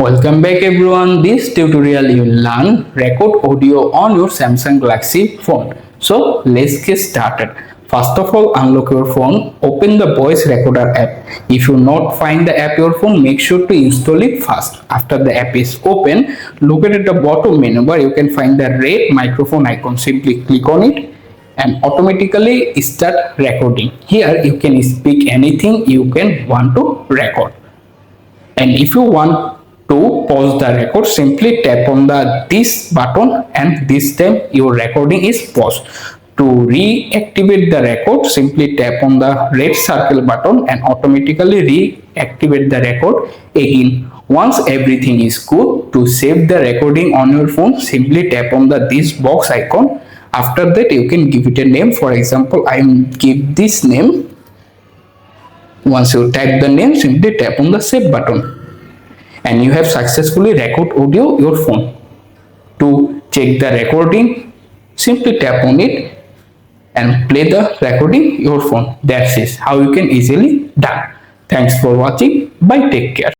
Welcome back everyone. This tutorial you will learn record audio on your Samsung Galaxy phone. So let's get started. First of all, unlock your phone, open the voice recorder app. If you not find the app your phone, make sure to install it first. After the app is open, look at the bottom menu where you can find the red microphone icon. Simply click on it and automatically start recording. Here you can speak anything you can want to record. And if you want to pause the record, simply tap on the this button and this time your recording is paused. To reactivate the record, simply tap on the red circle button and automatically reactivate the record again. Once everything is good, to save the recording on your phone, simply tap on the this box icon. After that you can give it a name. For example, I give this name. Once you type the name, simply tap on the save button and you have successfully recorded audio your phone. To check the recording, simply tap on it and play the recording your phone. That's it how you can easily done. Thanks for watching. Bye, take care.